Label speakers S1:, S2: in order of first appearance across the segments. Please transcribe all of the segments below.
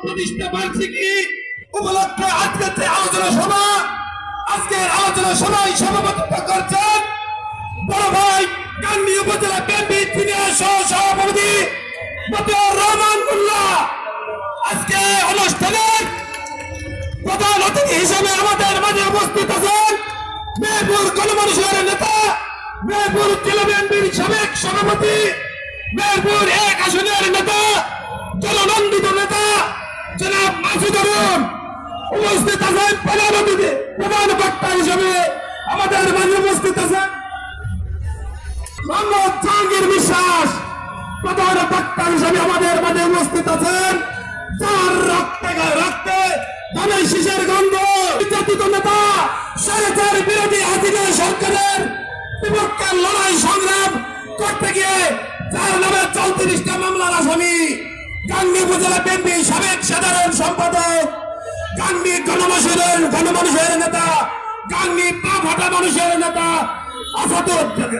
S1: প্রতিষ্ঠা বার্ষিকী উপলক্ষে আজকের যে আলোচনা সভা, আজকের আলোচনা সভায় সভাপতিত্ব করছেন বড় ভাই কান্দি উপজেলা বিএনপি সিনিয়র সহ সভাপতি মতিউর রহমান মোল্লা। আজকে অনুষ্ঠানের প্রধান অতিথি হিসেবে আমাদের মাঝে উপস্থিত আছেন মেহেরপুর গণপরিষদের নেতা, মেহেরপুর জেলা বিএনপির সাবেক সভাপতি, মেহেরপুর 1 আসনের নেতা, জননন্দিত নেতা জনাব মাসুদুর রহমান। উপস্থিত আছেন প্রধান বক্তা হিসেবে আমাদের মাঝে উপস্থিত আছেন মোহাম্মদ জাহাঙ্গীর বিশ্বাস। প্রধান বক্তা হিসেবে আমাদের মাঝে উপস্থিত আছেন যার রক্তে ধানের শীষের গন্ধ, নির্যাতিত নেতা, স্বৈরাচার বিরোধী হাসিনা সরকারের বিপক্ষে লড়াই সংগ্রাম করতে গিয়ে যার নামে 34টা মামলার আসামি, কান্দি উপজেলা বিএনপি সাবেক সাধারণ সম্পাদক, কান্দি গণমানুষের নেতা, কান্দি পা ফাটা মানুষের নেতা,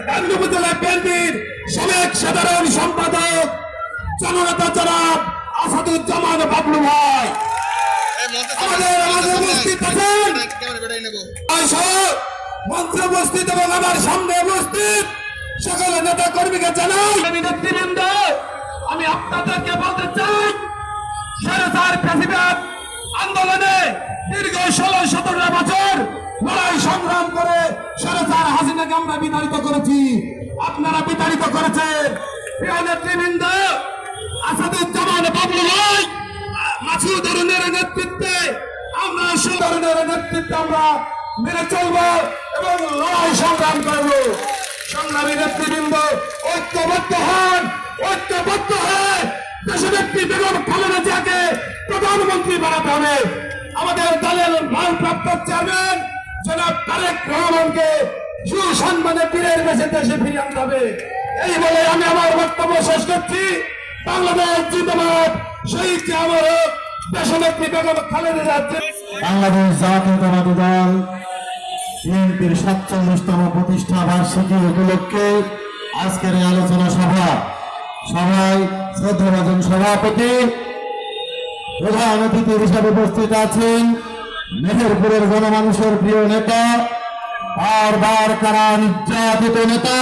S1: কান্দি উপজেলা বিএনপির সাবেক সাধারণ সম্পাদক জননেতা জনাব আসাদুজ্জামান বাবলু ভাই আমাদের মাঝে উপস্থিত আছেন। মন্ত্রী উপস্থিত এবং আমার সামনে উপস্থিত সকল নেতা কর্মীকে জানাই নেতৃবৃন্দ, আমি আপনাদেরকে বলতে চাই স্বৈরাচার ফ্যাসিবাদ আন্দোলনে দীর্ঘ 16-17 বছর লড়াই সংগ্রাম করে স্বৈরাচার হাসিনাকে আমরা বিতাড়িত করেছি, আপনারা বিতাড়িত করেছেন। প্রিয় নেতৃবৃন্দ, আসাদুজ্জামান বাবলু ভাই মাসুদুর রহমানের নেতৃত্বে আমরা সুন্দরের নেতৃত্বে আমরা মেনে চলবো এবং লড়াই সংগ্রাম করব। সংগ্রামী নেতৃবৃন্দ, ঐক্যবদ্ধ হন, ঐক্যবদ্ধ হয়ে দেশনেত্রী বেগম খালেদা জিয়াকে প্রধানমন্ত্রী বানাতে হবে। আমাদের দলের ভারপ্রাপ্ত চেয়ারম্যান জনাব তারেক রহমানকে সুসম্মানে বীরের বেশে দেশে ফিরিয়ে আনতে হবে। এই বলে আমি আমার বক্তব্য শেষ করছি। বাংলাদেশ জিন্দাবাদ, শহীদ জিয়াউর দেশনেত্রী বেগম খালেদা জিয়া।
S2: বাংলাদেশ জাতীয়তাবাদী দল বিএনপির 47তম প্রতিষ্ঠা বার্ষিকী উপলক্ষে আজকের এই আলোচনা সভায় শ্রদ্ধাভাজন সভাপতি, প্রধান অতিথি হিসাবে উপস্থিত আছেন মেহেরপুরের গণমানুষের প্রিয় নেতা, বারবার কারা নির্যাতিত নেতা,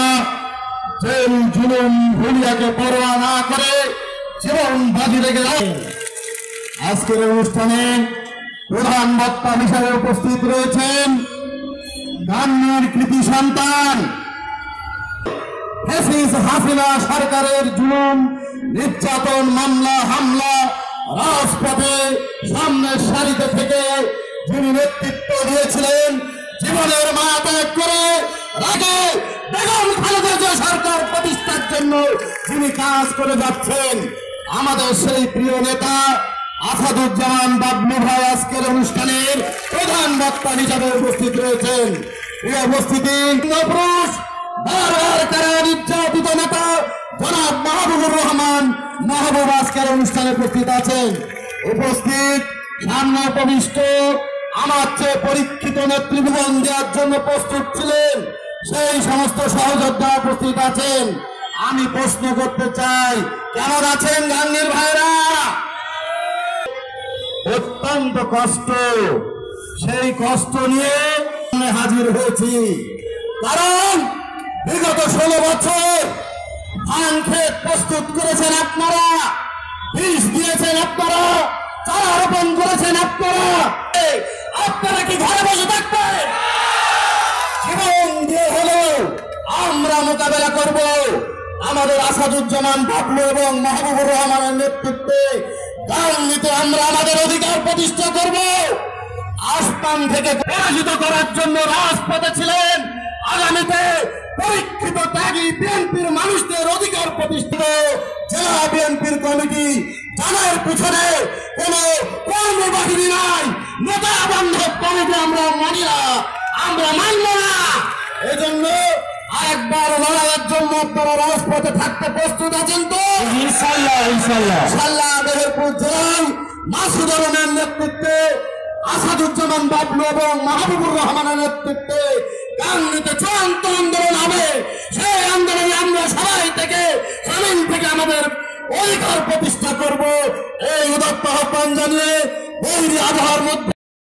S2: জেল জুলুম হুলিয়াকে পরোয়া না করে জীবন বাজি রেখে আজকের অনুষ্ঠানে প্রধান বক্তা হিসাবে উপস্থিত রয়েছেন কান্দির কৃতি সন্তান, হাসিনা সরকারের জুলুম নির্যাতন মামলা হামলা রাজপথে সামনের সারিতে থেকে যিনি নেতৃত্ব দিয়েছিলেন, জীবনের মায়া ত্যাগ করে রাগে বেগম খালেদা জিয়া সরকার প্রতিষ্ঠার জন্য যিনি কাজ করে যাচ্ছেন, আমাদের সেই প্রিয় নেতা আসাদুজ্জামান বাবলু ভাই আজকের অনুষ্ঠানের প্রধান বক্তা হিসাবে উপস্থিত রয়েছেন। প্রিয় উপস্থিতি, পুরুষ বারবার কারা নির্যাতিত নেতা জনাব মাহবুবুর রহমান মাহবুব আজকের অনুষ্ঠানে উপস্থিত আছেন। উপস্থিত সামনে উপবিষ্ট আমার চেয়ে পরীক্ষিত নেতৃত্ব দেওয়ার জন্য প্রস্তুত ছিলেন সেই সমস্ত সহযোদ্ধা উপস্থিত আছেন। আমি প্রশ্ন করতে চাই, কেমন আছেন গাঙ্গের ভাইরা? অত্যন্ত কষ্ট, সেই কষ্ট নিয়ে হাজির হয়েছি। কারণ বিগত 16 বছর ধান ক্ষেত প্রস্তুত করেছেন আপনারা, বীজ দিয়েছেন আপনারা, চারা রোপণ করেছেন আপনারা। আপনারা কি ঘরে বসে থাকবেন? জীবন দিয়ে হলেও আমরা মোকাবেলা করব। আমাদের আসাদুজ্জামান বাবলু এবং মাহবুবুর রহমানের নেতৃত্বে গাঙ্গিতে আমরা আমাদের অধিকার প্রতিষ্ঠা করব। আসমান থেকে পরাজিত করার জন্য রাজপথে ছিলেন, আগামীতে পরীক্ষিত ত্যাগী বিএনপির মানুষদের অধিকার প্রতিষ্ঠিত জেলা বিএনপির কমিটি জানার পিছনে কোন কর্মবাহিনী নাই, নেতা বান্ধব কমিটি আমরা মানি না, আমরা মানব না। এজন্য আরেকবার লড়াইয়ের জন্য আপনারা রাজপথে থাকতে প্রস্তুত আছেন তো? ইনশাআল্লাহ ইনশাআল্লাহ ইনশাআল্লাহ। মেহেরপুর জেলায় মাসুদুর রহমানের নেতৃত্বে, আসাদুজ্জামান বাবলু এবং মাহবুবুর রহমানের নেতৃত্বে গাঙ্গিতে চূড়ান্ত আন্দোলন হবে। সেই আন্দোলনে আমরা সবাই থেকে আমাদের অধিকার প্রতিষ্ঠা করব এই উদাত্ত আহ্বান জানিয়ে বৈরী আবহাওয়ার মধ্যে